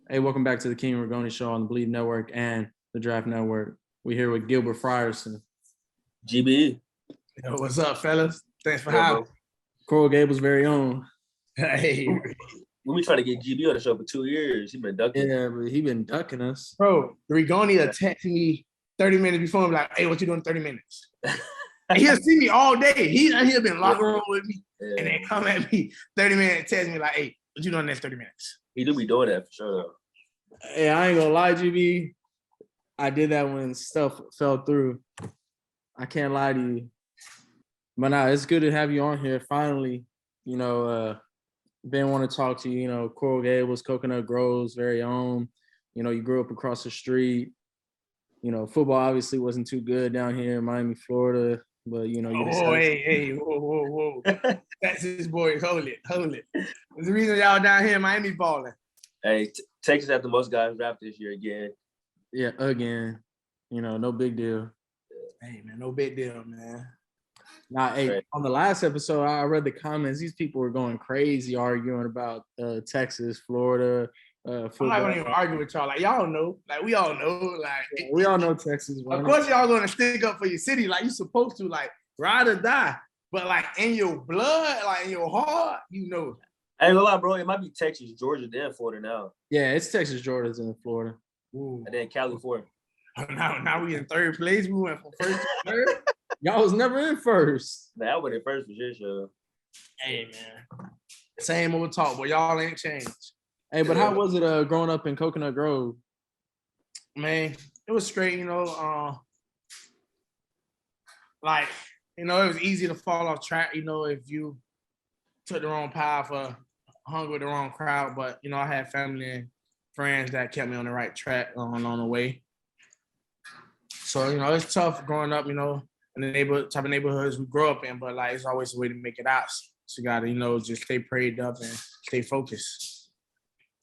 Hey, welcome back to the King Ragone Show on the Bleed Network and the Draft Network. We're here with Gilbert Frierson. GB. Yo, what's up, fellas? Thanks for Yeah, having me. Coral Gable's very own. Hey, We been trying to get GB on the show for 2 years. He been ducking. Yeah, but he been ducking us. bro, Ragone will text me 30 minutes before and be like, hey, what you doing in 30 minutes? And he'll see me all day. He'll been locker room with me and then come at me 30 minutes and text me like, hey, what you doing in the next 30 minutes? He do be doing that for sure, though. Hey, I ain't gonna lie, GB. I did that when stuff fell through. I can't lie to you. But nah, it's good to have you on here finally. Been want to talk to you. Coral Gables, Coconut Grove's very own. You grew up across the street. Football obviously wasn't too good down here in Miami, Florida. But whoa. Texas boys, hold it. There's the reason y'all down here in Miami balling. Hey, Texas had the most guys drafted this year again. Yeah, again. No big deal. Hey, man, no big deal, man. Nah, hey, on the last episode, I read the comments. These people were going crazy arguing about Texas, Florida, football. I'm not gonna even argue with y'all. Like, y'all know. Like, we all know. Like, Yeah, we all know Texas. Of course, y'all gonna stick up for your city like you supposed to, like, ride or die. But, like, in your blood, like, in your heart, you know. I ain't gonna lie, bro. It might be Texas, Georgia, then Florida now. Yeah, it's Texas, Georgia's in Florida. Ooh. And then California. Now we in third place. We went from first to third. Y'all was never in first. Man, I went in first for sure. Hey, man. Same old talk, but y'all ain't changed. Hey, but how was it growing up in Coconut Grove? Man, it was straight, it was easy to fall off track, if you took the wrong path or hung with the wrong crowd. But, I had family and friends that kept me on the right track on the way. So, it's tough growing up, in the type of neighborhoods we grew up in, but like it's always a way to make it out. So you gotta, just stay prayed up and stay focused.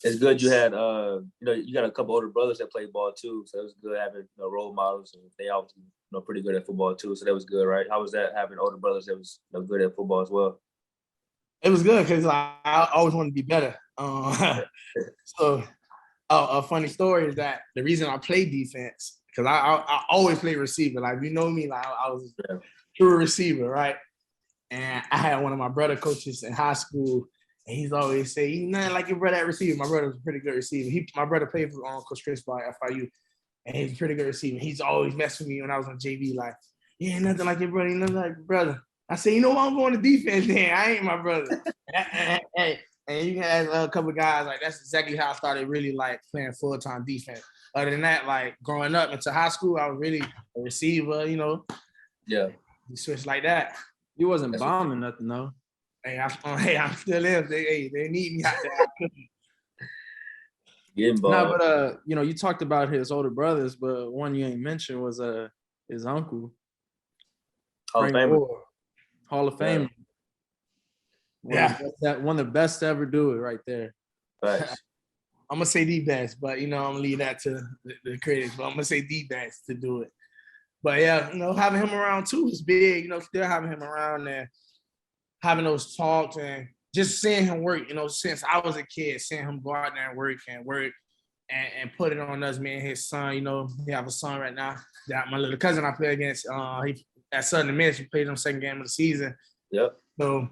It's good you had you got a couple older brothers that played ball too. So it was good having role models, and they obviously pretty good at football too. So that was good, right? How was that having older brothers that was good at football as well? It was good because I always wanted to be better. So a funny story is that the reason I played defense, because I always played receiver. Like, you know me, like I was a true receiver, right? And I had one of my brother coaches in high school, and he's always say, "You nothing like your brother at receiver." My brother was a pretty good receiver. My brother played for Coach Chris by FIU, and he's a pretty good receiver. He's always messed with me when I was on JV, like, "Yeah, nothing like your brother, nothing like your brother." I said, I'm going to defense then. I ain't my brother. And you can ask a couple of guys, like, that's exactly how I started really, like, playing full-time defense. Other than that, like, growing up into high school, I was really a receiver, Yeah. You switch like that. You wasn't bombing nothing, though. Hey, I'm still in. They need me out there. Getting ball. No, but, you talked about his older brothers, but one you ain't mentioned was his uncle. Hall of Famer. Hall of Famer. One of the best to ever do it right there. Right. I'm going to say the best, but, I'm going to leave that to the critics. But I'm going to say the best to do it. But, yeah, having him around, too, is big. Still having him around and having those talks and just seeing him work, since I was a kid, seeing him go out there and work and put it on us, me and his son. We have a son right now that my little cousin I play against. He at Southern Miss, we played him second game of the season. Yep. So,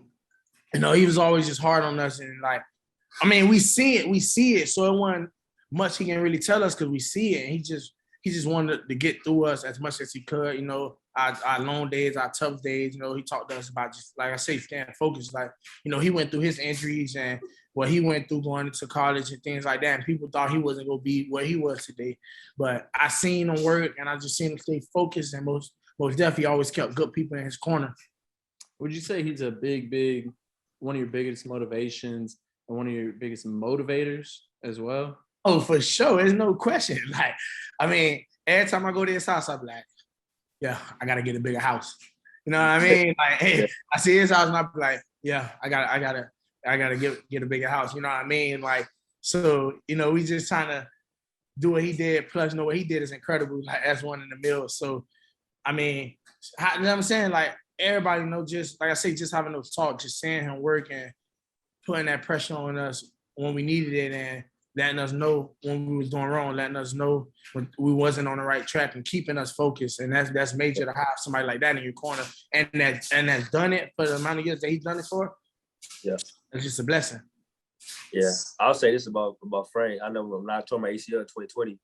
he was always just hard on us. And, like, I mean, we see it. So it wasn't much he can really tell us because we see it. And he just wanted to get through us as much as he could, our long days, our tough days. He talked to us about just, like I say, staying focused. Like, he went through his injuries and what he went through going into college and things like that. And people thought he wasn't going to be where he was today. But I seen him work and I just seen him stay focused, and most definitely always kept good people in his corner. Would you say he's a big, one of your biggest motivations and one of your biggest motivators as well? Oh, for sure. There's no question. Like, I mean, every time I go to his house, I'm like, yeah, I got to get a bigger house. You know what I mean? Like, hey, I see his house and I'm like, yeah, I gotta get a bigger house. You know what I mean? Like, so, we just trying to do what he did. Plus, what he did is incredible. Like, that's one in the mill. So, I mean, you know what I'm saying? Like, everybody just, like I say, just having those talks, just seeing him work and putting that pressure on us when we needed it. And letting us know when we was doing wrong, letting us know when we wasn't on the right track, and keeping us focused. And that's major to have somebody like that in your corner, and that's done it for the amount of years that he's done it for. Yeah, it's just a blessing. Yeah, I'll say this about Frank. I know when I tore my ACL in 2020,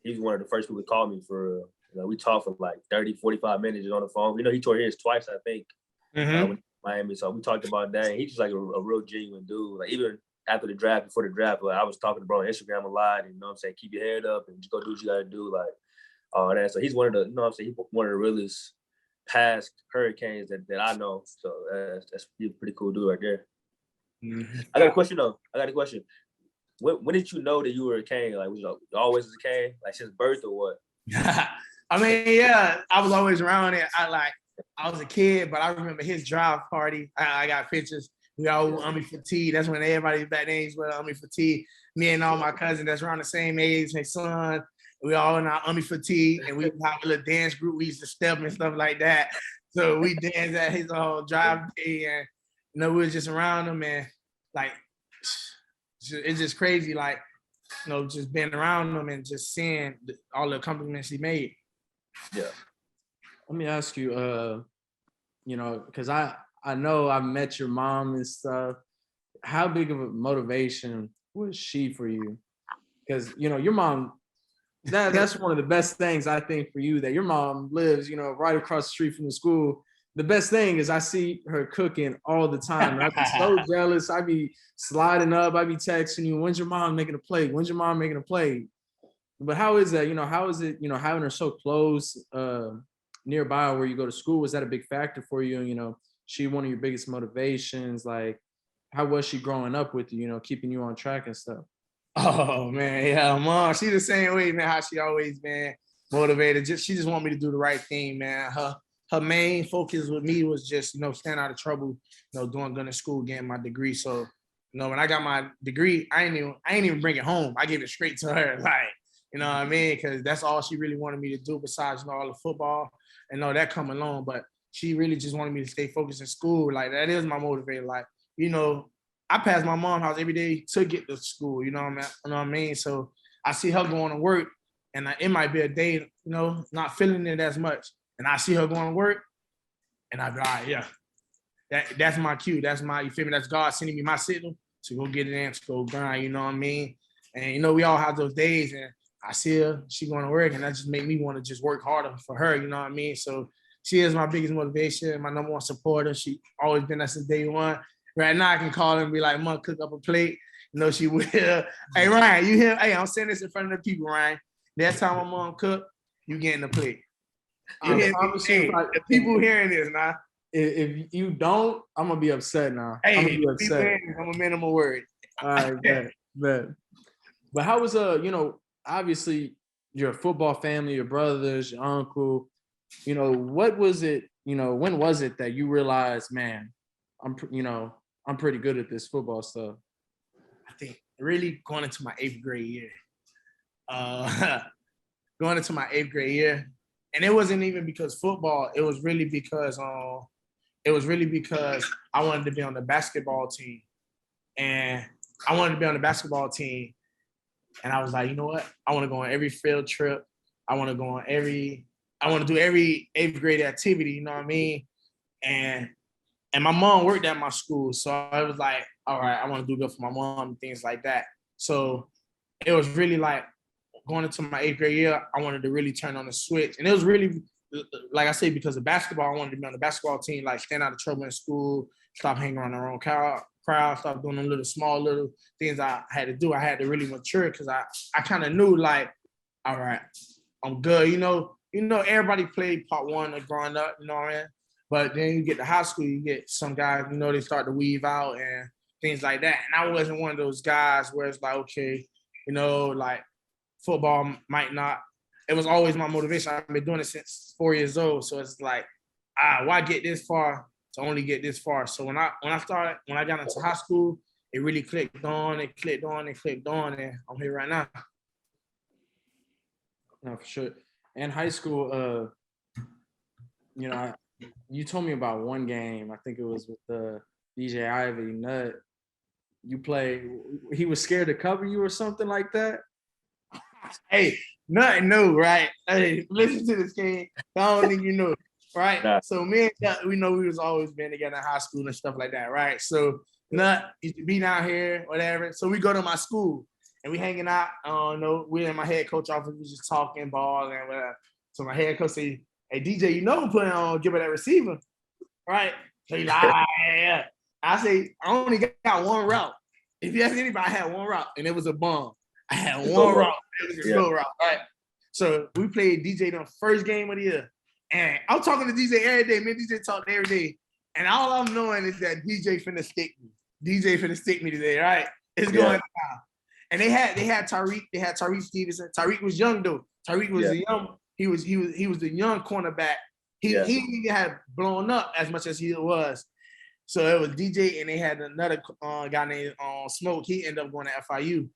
he was one of the first people to call me for. We talked for like 30, 45 minutes on the phone. He tore his twice, I think, when Miami. So we talked about that. And he's just like a real genuine dude. Like even after the draft, before the draft, like I was talking to bro on Instagram a lot. And, what I'm saying, keep your head up and just go do what you got to do. Like all that. So he's one of the, what I'm saying, he's one of the realest past Hurricanes that I know. So that's a pretty cool dude right there. Mm-hmm. I got a question though. When did you know that you were a Cane? Like, was you always a Cane, like since birth or what? I mean, yeah, I was always around it. I was a kid, but I remember his drive party. I got pictures. We all were Army fatigue. That's when everybody back then was Army fatigue. Me and all my cousins that's around the same age, my son, we all in our Army fatigue, and we have a little dance group. We used to step and stuff like that. So we danced at his drive day, and we were just around him, and like it's just crazy, like just being around him and just seeing all the accomplishments he made. Yeah. Let me ask you, because I know I've met your mom and stuff. How big of a motivation was she for you? Because, your mom, that's one of the best things I think for you, that your mom lives, right across the street from the school. The best thing is I see her cooking all the time. And I'd be so jealous. I'd be sliding up. I'd be texting you, when's your mom making a plate? When's your mom making a plate? But how is that? How is it, having her so close nearby where you go to school? Was that a big factor for you? She one of your biggest motivations? Like, how was she growing up with you, keeping you on track and stuff? Oh, man, yeah, mom, she the same way, man, how she always been motivated. She just want me to do the right thing, man. Her main focus with me was just, staying out of trouble, doing good in school, getting my degree. So, when I got my degree, I ain't even bring it home. I gave it straight to her, like, you know what I mean? Because that's all she really wanted me to do besides, all the football and all that come along. But she really just wanted me to stay focused in school. Like, that is my motivator. Like, I pass my mom's house every day to get to school, you know what I mean? So I see her going to work, and it might be a day, not feeling it as much. And I see her going to work, and I be like, yeah, that's my cue. That's my, you feel me? That's God sending me my signal to go get it in, to go grind, you know what I mean? And, we all have those days, and I see her, she going to work, and that just make me want to just work harder for her, you know what I mean? So she is my biggest motivation, my number one supporter. She always been there since day one. Right now I can call her and be like, Mom, cook up a plate. She will. Hey, Ryan, you here? Hey, I'm saying this in front of the people, Ryan. Next time my mom cook, you getting the plate. You hear me? Hey, the people hearing this now. If you don't, I'm gonna be upset now. Hey, I'm gonna be upset. I'm a minimum word. All right, bet. But how was obviously your football family, your brothers, your uncle, what was it, when was it that you realized, man, I'm pretty good at this football stuff? I think really going into my 8th grade year. Going into my 8th grade year. And it wasn't even because football, it was really because I wanted to be on the basketball team. And I wanted to be on the basketball team. And I was like, you know what? I want to go on every field trip. I want to do every 8th grade activity, you know what I mean? And my mom worked at my school. So I was like, all right, I want to do good for my mom and things like that. So it was really like going into my 8th grade year, I wanted to really turn on the switch. And it was really, like I say, because of basketball, I wanted to be on the basketball team, like stand out of trouble in school, stop hanging around the wrong crowd, stop doing them little things I had to do. I had to really mature because I kind of knew, like, all right, I'm good. Everybody played part one of growing up, you know what I mean? But then you get to high school, you get some guys, they start to weave out and things like that. And I wasn't one of those guys where it's like, okay, like football might not. It was always my motivation. I've been doing it since 4 years old. So it's like, why get this far to only get this far? So when I got into high school, it really clicked on, and I'm here right now. No, for sure. In high school, you told me about one game. I think it was with DJ Ivy Nut. you play, he was scared to cover you or something like that? Hey, nothing new, right? Hey, listen to this, King. I don't think you know, right? Nah. So me and Nut, we know we was always been together in high school and stuff like that, right? So Nut used to be down here, whatever. So we go to my school and we hanging out. I don't know. We in my head coach office, we just talking ball and whatever. So my head coach say, "Hey DJ, you know I'm putting on Gilbert that receiver, right?" So he like, yeah. I say, I only got one route. If you ask anybody, I had one route, and it was a bomb. I had one route. It was a go route, right? So we played DJ the first game of the year. And I'm talking to DJ every day. Me and DJ talk every day. And all I'm knowing is that DJ finna stick me. DJ finna stick me today, right? It's going down. And they had Tariq Stevenson. Tariq was young though. Tariq was a young, he was the young cornerback. He had blown up as much as he was. So it was DJ, and they had another guy named Smoke. He ended up going to FIU.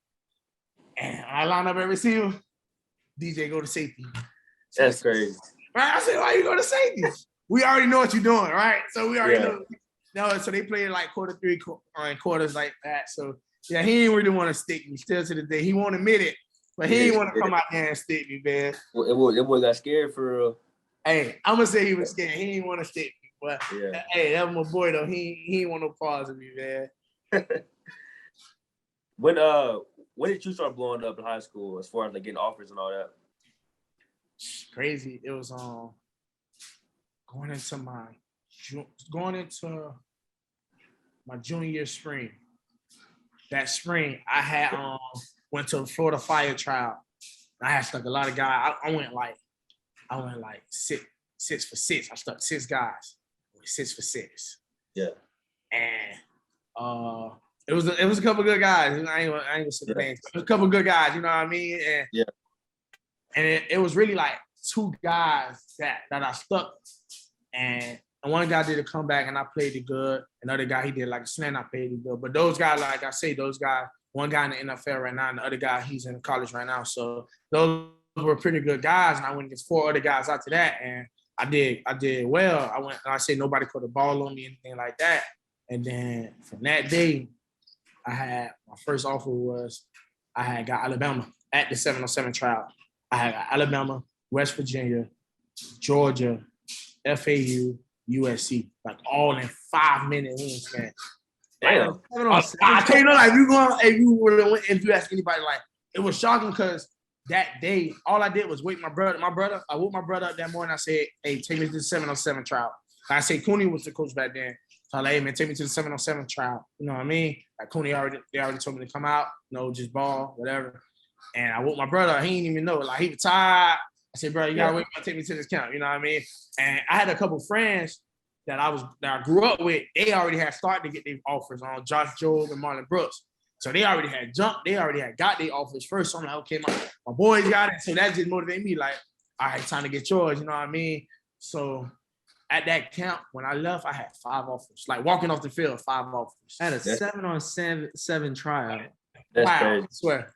And I line up at receiver. DJ go to safety. That's crazy. Right? I said, why you go to safety? We already know what you're doing, right? So we already know. No, so they played like quarter three and quarters like that. So yeah, he didn't really want to stick me. Still to the day, he won't admit it, but he didn't want to come out there and stick me, man. Well, it boy got scared for real. Hey, I'm gonna say he was scared. He didn't want to stick me, but hey, that was my boy though. He ain't want no pause of me, man. When did you start blowing up in high school as far as like getting offers and all that? Crazy. It was going into my junior year spring. That spring, I had went to a Florida Fire trial. I had stuck a lot of guys. I went like 6 for 6. I stuck 6 guys. 6 for 6. Yeah. And it was a couple good guys. I ain't gonna say the names. It was a couple good guys. You know what I mean? And and it was really like 2 guys that I stuck. And one guy did a comeback and I played it good. Another guy, he did like a slant, I played it good. But those guys, like I say, those guys, one guy in the NFL right now, and the other guy, he's in college right now. So those were pretty good guys. And I went against 4 other guys after that. And I did well. I say nobody put a ball on me, anything like that. And then from that day, I had my first offer was I had got Alabama at the 707 trial. I had got Alabama, West Virginia, Georgia, FAU, USC, like all in 5-minute wingspan. Damn. I tell you, like if you ask anybody, like it was shocking because that day, all I did was wake my brother. I woke my brother up that morning. I said, "Hey, take me to the 707 trial." I said, Cooney was the coach back then. So I'm like, "Hey man, take me to the 707 trial." You know what I mean? Like Cooney they already told me to come out, just ball, whatever. And I woke my brother up. He didn't even know. Like he was tired. I said, "Bro, you gotta wake up, take me to this camp." You know what I mean? And I had a couple friends that I grew up with. They already had started to get their offers on Josh Jobe and Marlon Brooks. So they already had jumped. They already had got their offers first. So I'm like, okay, my boys got it. So that just motivated me. Like, all right, time to get yours. You know what I mean? So at that camp, when I left, I had 5 offers. Like walking off the field, 5 offers. At a 7-on-7 trial. That's crazy. I swear.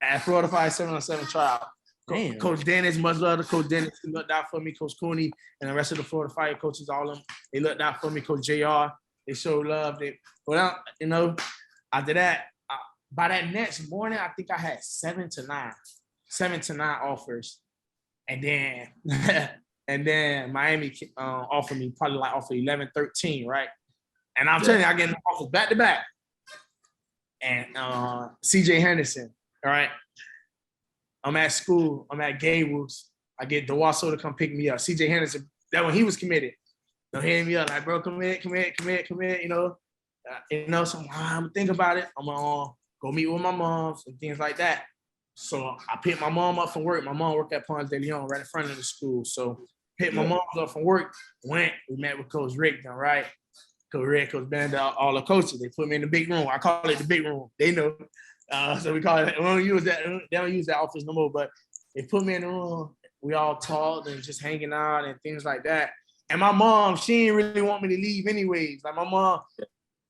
At Florida Fire 7-on-7 trial. Damn. Coach Dennis, much love to Coach Dennis. He looked out for me. Coach Cooney and the rest of the Florida Fire coaches, all of them, they looked out for me. Coach JR, they showed love. After that, by that next morning, I think I had 7 to 9 offers. And then Miami offered me probably like offer 11, 13, right? And I'm telling you, I get offers back to back. And CJ Henderson, all right? I'm at school. I'm at Gables. I get DeWasso to come pick me up. CJ Henderson, that when he was committed, hitting me up like, "Bro, come here. So I'm think about it. I'm gonna go meet with my moms and things like that. So I picked my mom up from work. My mom worked at Ponce de Leon right in front of the school. So picked my mom up from work. We met with Coach Rick, right? Coach Rick, Coach Banda, all the coaches. They put me in the big room. I call it the big room. They know. So we call it. We don't use that. They don't use that office no more. But they put me in the room. We all talked and just hanging out and things like that. And my mom, she didn't really want me to leave anyways. Like my mom,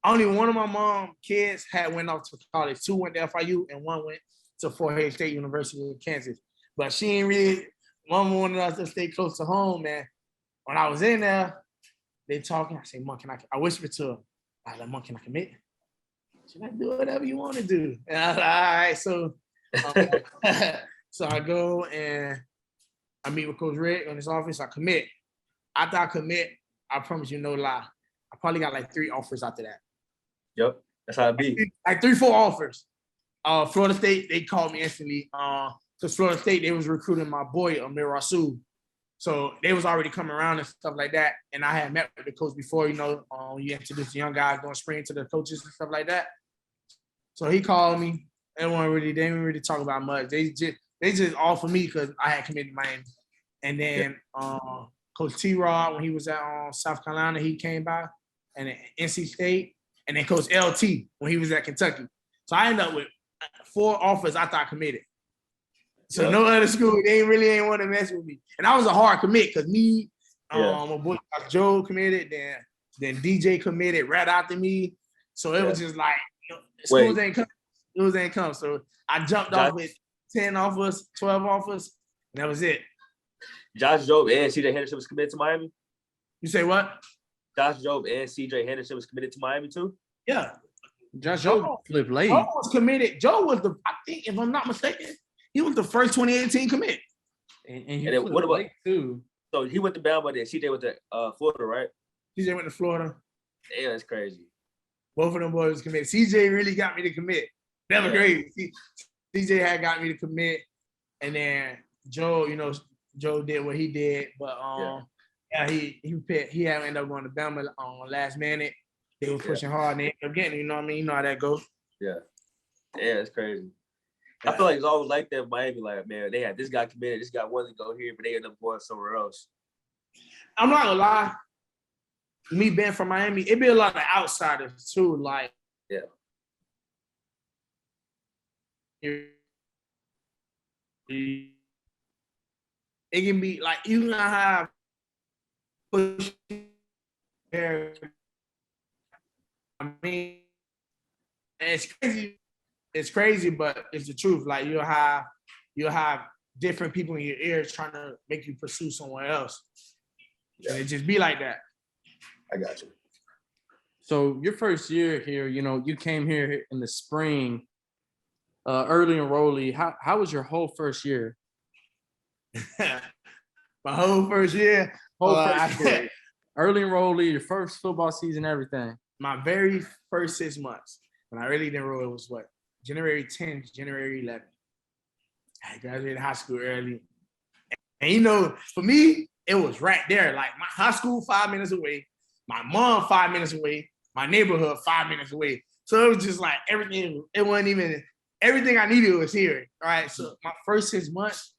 only one of my mom kids went off to college. 2 went to FIU and 1 went to Fort Hays State University in Kansas. But she ain't really. Mom wanted us to stay close to home, man. When I was in there, they talking. I say, "Mom, can I?" I whispered to her. I like, "Mom, can I commit?" She's like, do whatever you want to do. And I was like, all right. So, so I go and I meet with Coach Rick in his office. I commit. After I commit, I promise you, no lie, I probably got like 3 offers after that. Yep, that's how it be. Like 3, 4 offers. Florida State, they called me instantly. Because Florida State, they was recruiting my boy, Amir Rasul. So they was already coming around and stuff like that. And I had met with the coach before, you you introduce the young guys going spring to the coaches and stuff like that. So he called me. They didn't really talk about much. They just offered me because I had committed to Miami. And then Coach T-Rod, when he was at South Carolina, he came by, and then NC State, and then Coach LT when he was at Kentucky. So I ended up with 4 offers after I committed. So no other school, they really ain't want to mess with me. And I was a hard commit because me, my boy Joe committed, then DJ committed right after me. So it was just like, schools ain't come. So I jumped off with 10 offers, 12 offers, and that was it. Josh Jobe and CJ Henderson was committed to Miami? You say what? Josh Jobe and CJ Henderson was committed to Miami too? Yeah. Josh Jobe flipped late. Joe was committed. Joe was I think, if I'm not mistaken, he was the first 2018 commit. And he flipped late too. So he went to Bama, then CJ went to Florida, right? CJ went to Florida. Damn, that's crazy. Both of them boys committed. CJ really got me to commit. That was crazy. CJ had got me to commit. And then Joe, Joe did what he did, but he had ended up going to Bama on last minute. They were pushing hard and they ended up getting it, you know what I mean? You know how that goes. Yeah, it's crazy. I feel like it's always like that in Miami, like, man, they had this guy committed, this guy wanted to go here, but they ended up going somewhere else. I'm not gonna lie, me being from Miami, it be a lot of outsiders too, like it can be like you can have push there. I mean, and it's crazy, but it's the truth. Like you'll have different people in your ears trying to make you pursue someone else. And it just be like that. I got you. So your first year here, you came here in the spring, early enrollee. How was your whole first year? My whole first year. Early enrollee, your first football season, everything. My very first 6 months, when I really didn't enroll, it was what? January 10th, January 11th. I graduated high school early. And for me, it was right there. Like my high school 5 minutes away, my mom 5 minutes away, my neighborhood 5 minutes away. So it was just like everything, it wasn't even, everything I needed was here. All right. So my first 6 months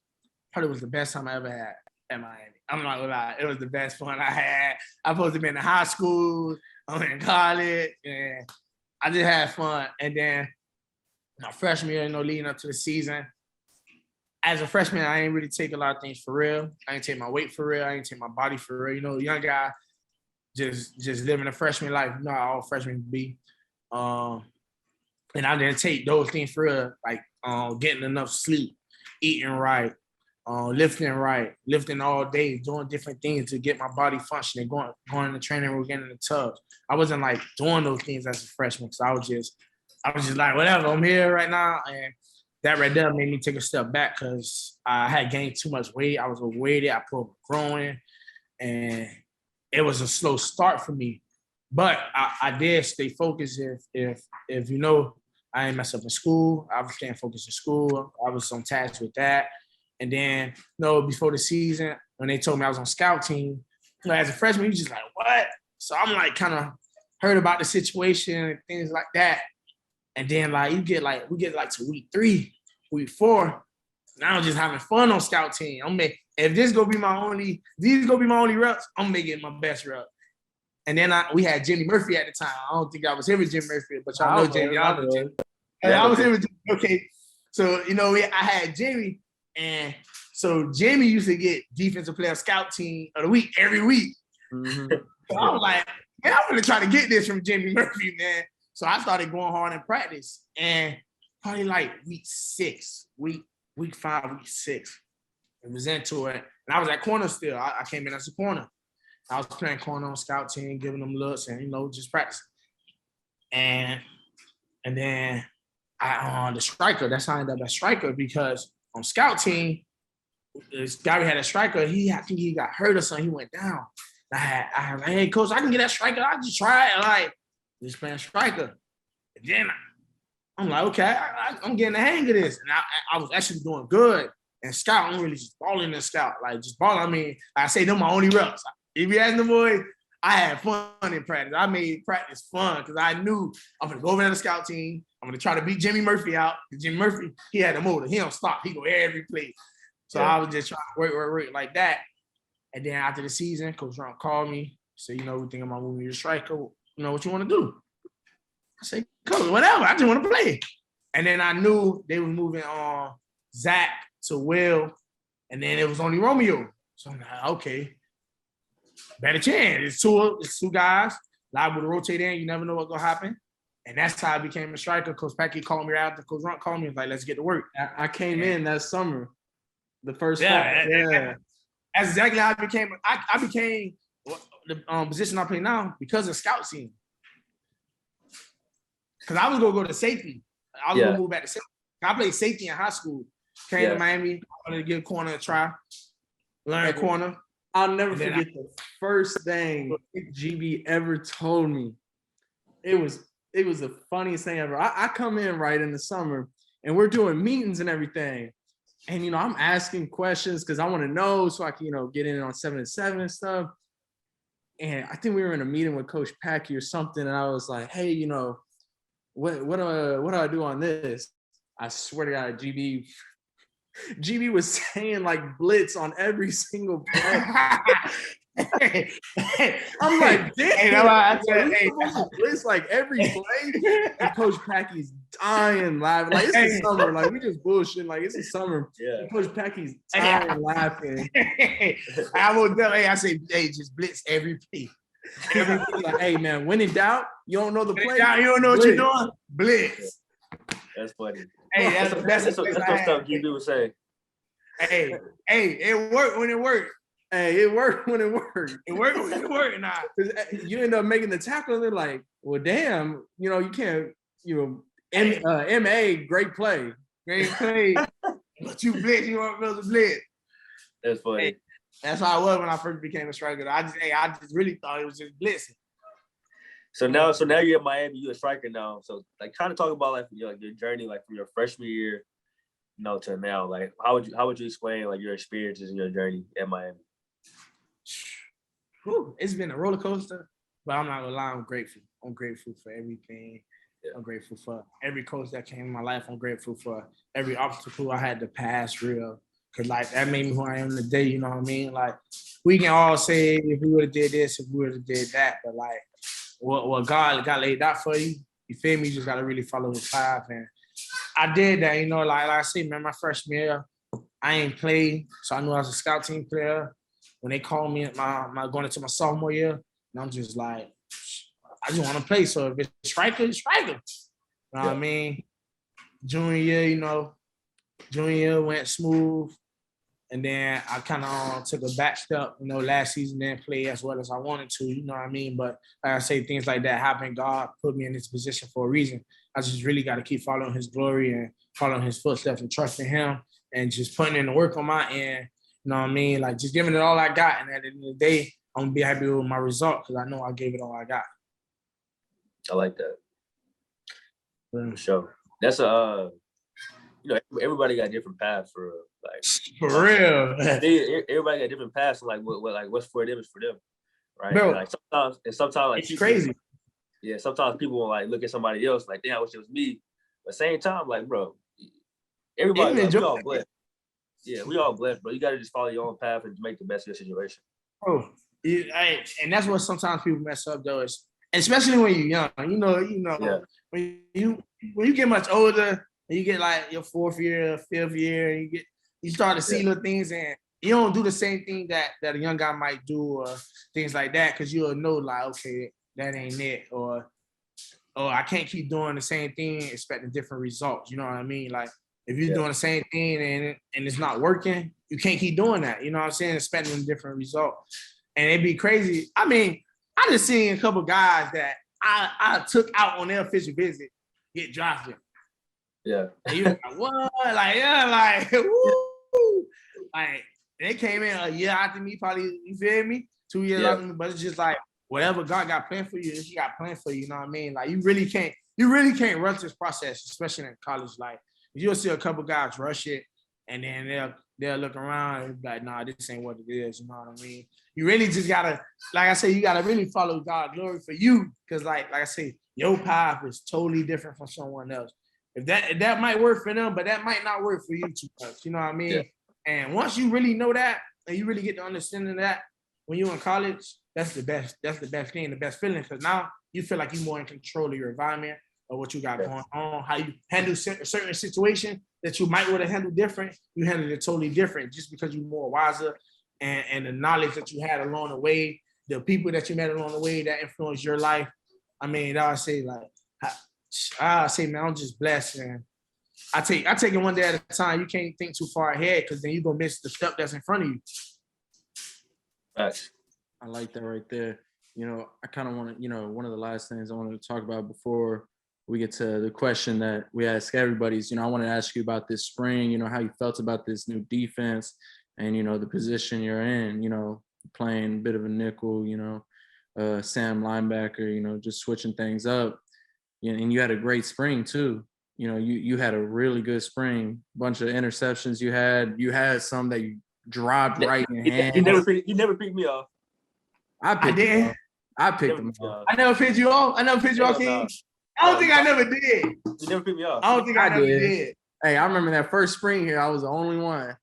probably was the best time I ever had at Miami. I'm not gonna lie, it was the best fun I had. I supposed to be in high school, I went in college, and I just had fun. And then my freshman year, leading up to the season, as a freshman, I ain't really take a lot of things for real. I ain't take my weight for real. I ain't take my body for real. Young guy, just living a freshman life. How all freshmen be. And I didn't take those things for real, like getting enough sleep, eating right, lifting right, lifting all day, doing different things to get my body functioning, going in the training room, getting in the tubs. I wasn't like doing those things as a freshman because I was just like, whatever, I'm here right now. And that right there made me take a step back because I had gained too much weight. I was overweighted. I put growing, and it was a slow start for me. But I did stay focused. If I didn't mess up in school, I was staying focused in school. I was on task with that. And then, before the season, when they told me I was on scout team, as a freshman, you just like, what? So I'm like kind of heard about the situation and things like that. And then we get to week 3, week 4. Now I'm just having fun on scout team. If these gonna be my only reps, I'm making my best rep. And then we had Jimmy Murphy at the time. I don't think I was here with Jimmy Murphy, but y'all know Jimmy. I was here with Jimmy. Okay. So, I had Jimmy, and so Jimmy used to get defensive player scout team of the week every week. Mm-hmm. So I was like, man, I'm gonna try to get this from Jimmy Murphy, man. So I started going hard in practice, and probably like week 5, week 6, it was into it. And I was at corner still. I came in as a corner. I was playing corner on scout team, giving them looks and, just practicing. And And then the striker, that's how I ended up at striker because on scout team, this guy we had a striker, I think he got hurt or something, he went down. I had like, hey coach, I can get that striker. I just try it, like just playing striker. And then I'm like, okay, I'm getting the hang of this. And I was actually doing good. And scout, I'm really just balling in scout. Like just balling. I mean, I say them my only reps. If you ask the boys, I had fun in practice. I made practice fun because I knew I'm gonna go over to the scout team. I'm gonna try to beat Jimmy Murphy out. Jimmy Murphy, he had the motor. He don't stop. He go every play. So I was just trying to work like that. And then after the season, Coach Ron called me, said, we thinking about moving you to striker. What you want to do? I said, Coach, whatever. I just want to play. And then I knew they were moving on Zach to Will, and then it was only Romeo. So I'm like, okay, better chance. It's two guys. Liable to rotate in. You never know what's gonna happen. And that's how I became a striker. Coach Packy called me right after Coach Ron called me. Was like, let's get to work. I came in that summer, the first fall. Yeah. That's exactly how I became. I became the position I play now because of scout team. Because I was gonna go to safety. I was gonna move back to safety. I played safety in high school. Came to Miami. I wanted to give corner a try. Learn corner. I'll never forget the first thing GB ever told me. It was the funniest thing ever. I come in right in the summer and we're doing meetings and everything. And, I'm asking questions because I want to know so I can, get in on 7-7 and stuff. And I think we were in a meeting with Coach Packy or something. And I was like, hey, what do I do on this? I swear to God, GB was saying like blitz on every single play. I'm like, damn, blitz like every play. And Coach Packy's dying laughing. Like it's the summer. Like we just bullshitting. Like it's the summer. Yeah. And Coach Packy's dying laughing. I will tell. I say, hey, just blitz every play. Every play. Like, hey man, when in doubt, you don't know the play. You don't know what you're doing. Blitz. That's funny. Hey, that's the best. That's what stuff GB would say. Hey, it worked when it worked. Hey, it worked when it worked. It worked when it worked. Nah. You end up making the tackle, and they're like, well, damn, you can't, MA, great play. Great play. But you blitz, you weren't supposed to blitz. That's funny. Hey, that's how I was when I first became a striker. I just really thought it was just blitzing. So now you're in Miami, you're a striker now. So like kind of talk about like your journey, like from your freshman year, to now. Like how would you explain like your experiences and your journey at Miami? It's been a roller coaster, but I'm not gonna lie, I'm grateful. I'm grateful for everything. Yeah. I'm grateful for every coach that came in my life. I'm grateful for every obstacle I had to pass real. Cause like that made me who I am today, you know what I mean? Like we can all say if we would have did this, if we would have did that, but like what God got laid out for you, you feel me? You just gotta really follow the path. And I did that, like I say, man, my freshman year, I ain't played, so I knew I was a scout team player. When they called me my going into my sophomore year, and I'm just like, I just want to play. So if it's striker, it's striker. You know what I mean? Junior year went smooth. And then I kind of took a back step, last season didn't play as well as I wanted to, you know what I mean? But like I say, things like that happen. God put me in this position for a reason. I just really got to keep following his glory and following his footsteps and trusting him and just putting in the work on my end, you know what I mean? Like just giving it all I got. And at the end of the day, I'm going to be happy with my result because I know I gave it all I got. I like that. For sure. That's everybody got different paths for real. Everybody got different paths. Like what's for them is for them, right? Bro, like sometimes like it's crazy. Yeah, sometimes people will like look at somebody else like, damn, I wish it was me. But at the same time, like, bro, everybody we all blessed. Yeah, we all blessed, bro. You got to just follow your own path and make the best of your situation. Oh, and that's what sometimes people mess up though. Is especially when you're young. Yeah. When you get much older. And you get like your 4th year, 5th year, and you start to see little things, and you don't do the same thing that a young guy might do or things like that, because you'll know like, okay, that ain't it, or I can't keep doing the same thing expecting different results. You know what I mean? Like if you're doing the same thing and it's not working, you can't keep doing that. You know what I'm saying? Expecting a different result, and it'd be crazy. I mean, I just seen a couple guys that I took out on their official visit. get drafted. Yeah. And you like, what? Like, yeah, like, woo. Like, they came in a year after me, probably, you feel me? 2 years after me, but it's just like, whatever God got planned for you, He got planned for you, you know what I mean? Like, you really can't rush this process, especially in college. Like, you'll see a couple guys rush it, and then they'll look around and be like, nah, this ain't what it is, you know what I mean? You really just gotta, like I say, you gotta really follow God's glory for you, because like I say, your path is totally different from someone else. If that might work for them, but that might not work for you too much, you know what I mean? Yeah. And once you really know that, and you really get to understanding that, when you're in college, that's the best thing, the best feeling, because now you feel like you're more in control of your environment, of what you got going on, how you handle certain situation that you might would have handled different, you handle it totally different just because you're more wiser, and the knowledge that you had along the way, the people that you met along the way that influenced your life. I mean, I say man, I'm just blessed, man. I take it one day at a time. You can't think too far ahead, because then you're gonna miss the step that's in front of you. Right. I like that right there. I kind of want to, one of the last things I wanted to talk about before we get to the question that we ask everybody is, I want to ask you about this spring, how you felt about this new defense and, the position you're in, playing a bit of a nickel, Sam linebacker, just switching things up. And you had a great spring too. You had a really good spring, bunch of interceptions you had some that you dropped right in hand. He never picked me off. I picked him off. I never picked you off. King. I don't think I never did. You never picked me off. I don't think I never did. Hey, I remember that first spring here. I was the only one.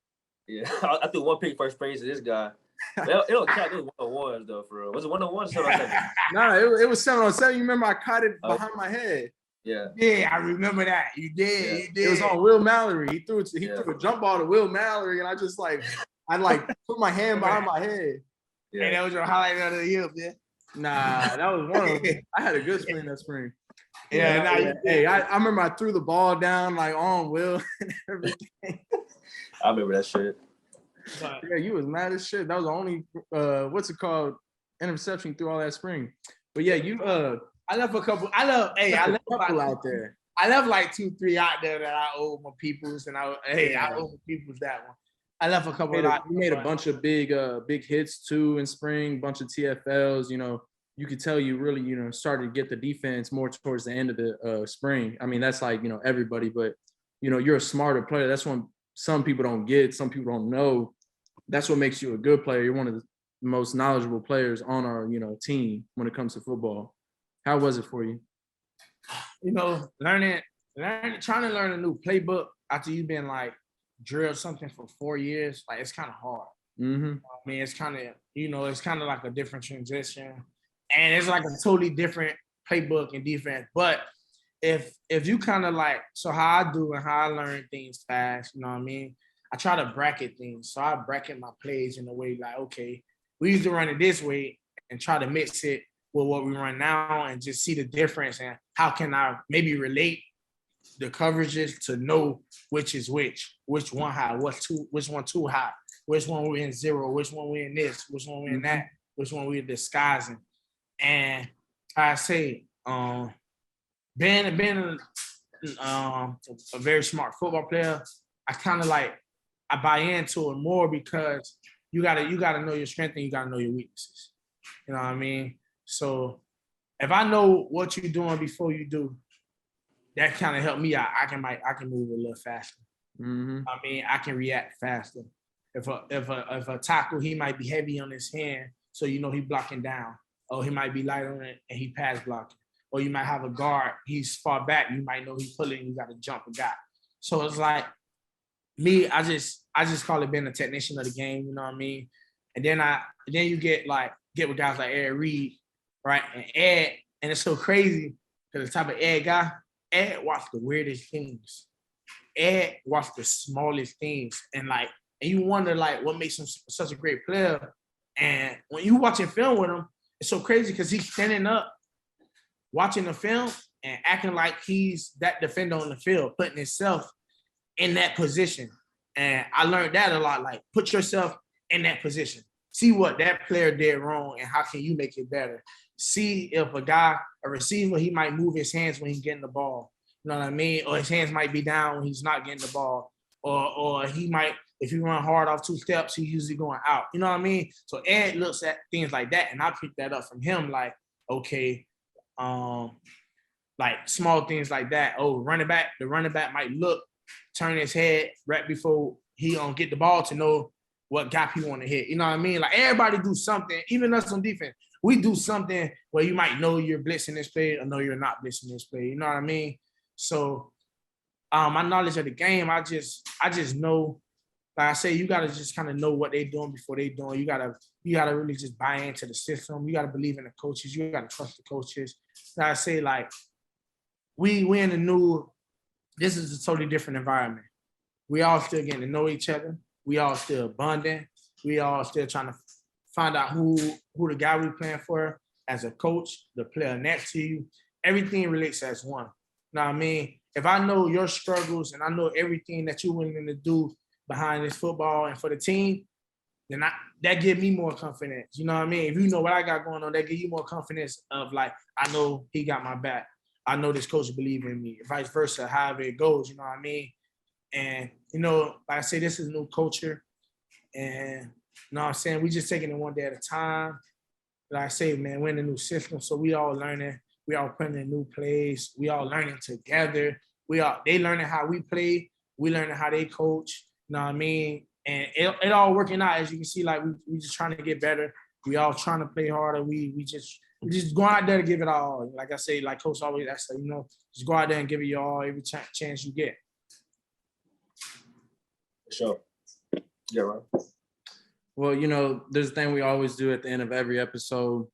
Yeah, I threw one pick first spring to this guy. It don't count. It was 101s though, for real. Was it 101 or 707? No, it was 707. You remember I caught it behind my head. Yeah. Yeah, I remember that. You did. Yeah. You did. It was on Will Mallory. He threw a jump ball to Will Mallory, and I put my hand behind my head. Yeah. And that was your highlight of the year, man. Nah, that was one of them. I had a good spring that spring. Yeah. Hey, I remember I threw the ball down like on Will and everything. I remember that shit. Yeah, you was mad as shit. That was the only interception through all that spring. But yeah, I left a couple. I left a couple out there. I left like 2-3 out there that I owe my peoples, and I owe my peoples that one. I left a couple. You made a bunch of big hits too in spring. Bunch of TFLs. You could tell you really started to get the defense more towards the end of the spring. I mean, that's like everybody, but you're a smarter player. That's one some people don't get. Some people don't know. That's what makes you a good player. You're one of the most knowledgeable players on our team when it comes to football. How was it for you? Trying to learn a new playbook after you've been like drilled something for 4 years, like it's kind of hard. Mm-hmm. I mean, it's kind of it's kind of like a different transition, and it's like a totally different playbook and defense. But if you kind of like, so how I do and how I learn things fast, what I mean? I try to bracket things. So I bracket my plays in a way like, okay, we used to run it this way and try to mix it with what we run now and just see the difference and how can I maybe relate the coverages to know which is which one high, which one too high, which one we're in zero, which one we're in this, which one we're in that, which one we're disguising. And I say, being a very smart football player, I kind of like, I buy into it more because you gotta know your strength and you gotta know your weaknesses. You know what I mean? So if I know what you're doing before you do, that kind of helped me out. I can move a little faster. Mm-hmm. I mean, I can react faster. If a tackle, he might be heavy on his hand, so he blocking down. Or he might be light on it and he pass blocking. Or you might have a guard, he's far back, you might know he's pulling, you got to jump a guy. So it's like me, I just call it being a technician of the game, you know what I mean? And then you get with guys like Ed Reed, right? And it's so crazy because the type of Ed watched the weirdest things. Ed watched the smallest things. And you wonder what makes him such a great player. And when you watching film with him, it's so crazy because he's standing up, watching the film and acting like he's that defender on the field, putting himself in that position. And I learned that a lot, put yourself in that position. See what that player did wrong and how can you make it better. See if a receiver, he might move his hands when he's getting the ball. You know what I mean? Or his hands might be down when he's not getting the ball. Or he might, if he run hard off 2 steps, he's usually going out. You know what I mean? So Ed looks at things like that, and I pick that up from him. Like, okay, like small things like that. Oh, the running back might turn his head right before he get the ball to know what gap he want to hit. You know what I mean? Like everybody do something, even us on defense. We do something where you might know you're blitzing this play or know you're not blitzing this play. You know what I mean? So my knowledge of the game, I just know, like I say, you gotta just kind of know what they're doing before they're doing. You gotta really just buy into the system. You gotta believe in the coaches. You gotta trust the coaches. Like I say, like we in the new. This is a totally different environment. We all still getting to know each other. We all still bonding. We all still trying to find out who the guy we playing for as a coach, the player next to you. Everything relates as one. You know what I mean? If I know your struggles and I know everything that you're willing to do behind this football and for the team, then that gives me more confidence. You know what I mean? If you know what I got going on, that gives you more confidence of like, I know he got my back. I know this coach believe in me, vice versa, however it goes, you know what I mean? And, you know, like I say, this is a new culture. And, you know what I'm saying? We just taking it one day at a time. Like I say, man, we're in a new system, so we all learning. We all putting in new plays. We all learning together. They learning how we play. We learning how they coach. You know what I mean? And it all working out. As you can see, like we just trying to get better. We all trying to play harder. We just go out there to give it all. Like I say, like Coach always asks, you know, just go out there and give it your all every chance you get. Sure. Yeah, right. Well, you know, there's a thing we always do at the end of every episode.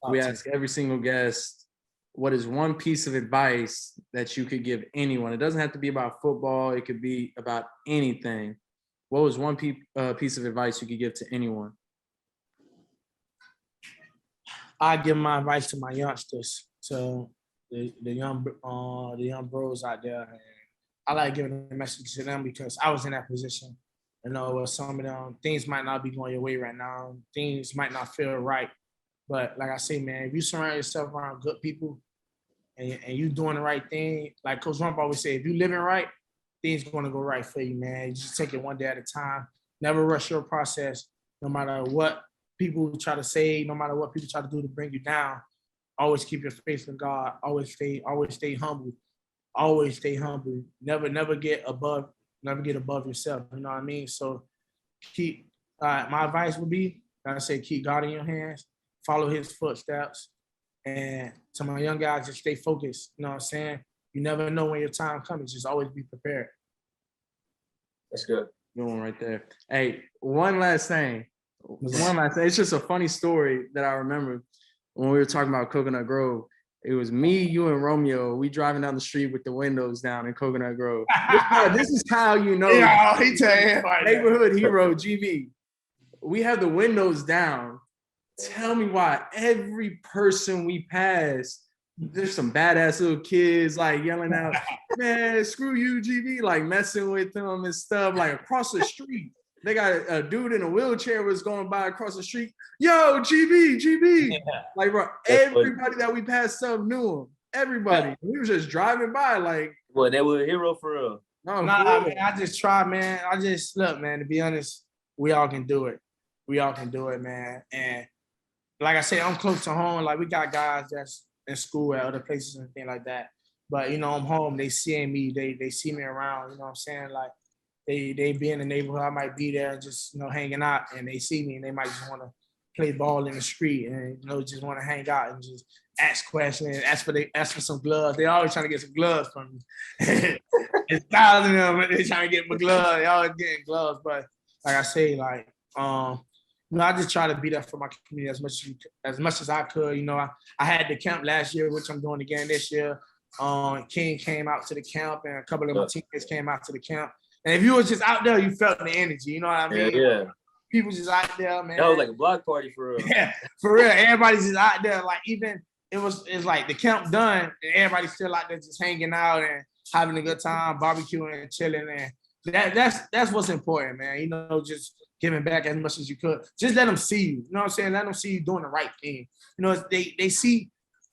We ask every single guest, what is one piece of advice that you could give anyone? It doesn't have to be about football. It could be about anything. What was one piece of advice you could give to anyone? I give my advice to my youngsters, to the young bros out there. And I like giving a message to them because I was in that position. You know, where some of them things might not be going your way right now. Things might not feel right. But like I say, man, if you surround yourself around good people and you doing the right thing, like Coach Rump always say, if you living right, things going to go right for you, man. You just take it one day at a time. Never rush your process, no matter what people try to say, no matter what people try to do to bring you down. Always keep your faith in God. Always stay humble. Always stay humble. Never get above yourself. You know what I mean? So my advice would be, like I say, keep God in your hands, follow his footsteps. And to my young guys, just stay focused. You know what I'm saying? You never know when your time comes. Just always be prepared. That's good. Good one right there. Hey, one last thing. It's just a funny story that I remember when we were talking about Coconut Grove. It was me, you, and Romeo. We driving down the street with the windows down in Coconut Grove. This is how you know. Yeah, he tell you like neighborhood hero, GB. We have the windows down. Tell me why every person we pass, there's some badass little kids like yelling out, man, screw you, GB, like messing with them and stuff, like across the street. They got a dude in a wheelchair was going by across the street. Yo, GB. Yeah. Like, bro, everybody that we passed up knew him. Everybody. We was just driving by, like. Well, they were a hero for real. No, man, I just try, man. Look, man, to be honest, we all can do it. We all can do it, man. And like I said, I'm close to home. Like, we got guys that's in school at other places and things like that. But, you know, I'm home. They seeing me. They see me around. You know what I'm saying? Like, they be in the neighborhood. I might be there just, you know, hanging out, and they see me and they might just want to play ball in the street and, you know, just want to hang out and just ask questions, ask for some gloves. They always trying to get some gloves from me. It's thousands of them. They trying to get my gloves. They always getting gloves. But like I say, like, you know, I just try to be there for my community as much as I could. You know, I had the camp last year, which I'm doing again this year. King came out to the camp, and a couple of my teammates came out to the camp. And if you was just out there, you felt the energy. You know what I mean? Yeah. People just out there, man. That was like a block party for real. Yeah, for real. Everybody's just out there. Like, even it's like the camp done, and everybody's still out there just hanging out and having a good time, barbecuing and chilling. And that's what's important, man. You know, just giving back as much as you could. Just let them see you. You know what I'm saying? Let them see you doing the right thing. You know, they see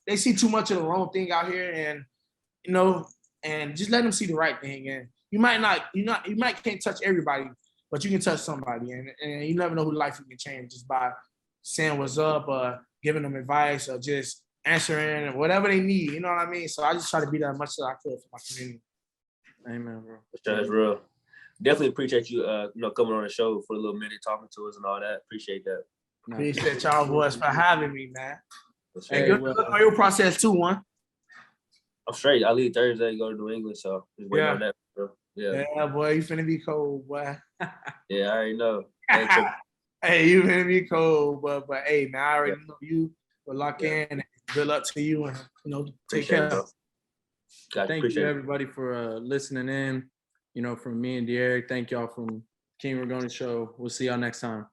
too much of the wrong thing out here, and you know, and just let them see the right thing. And you might can't touch everybody, but you can touch somebody, and you never know who life you can change just by saying what's up, or giving them advice, or just answering or whatever they need. You know what I mean? So I just try to be that much as I could for my community. Amen, bro. That's real. Definitely appreciate you, coming on the show for a little minute, talking to us and all that. Appreciate that. Appreciate y'all boys for having me, man. Hey, Good luck on your process too, one. I'm straight. I leave Thursday, go to New England, so just waiting on that. Bro. Yeah, boy, you finna be cold, boy. Yeah, I already know. Hey, you finna be cold, but hey, man, I already know you will lock in. And good luck to you, and take care. Thank you, everybody, for listening in. From me and Deriq. Thank y'all from King Ragone Show. We'll see y'all next time.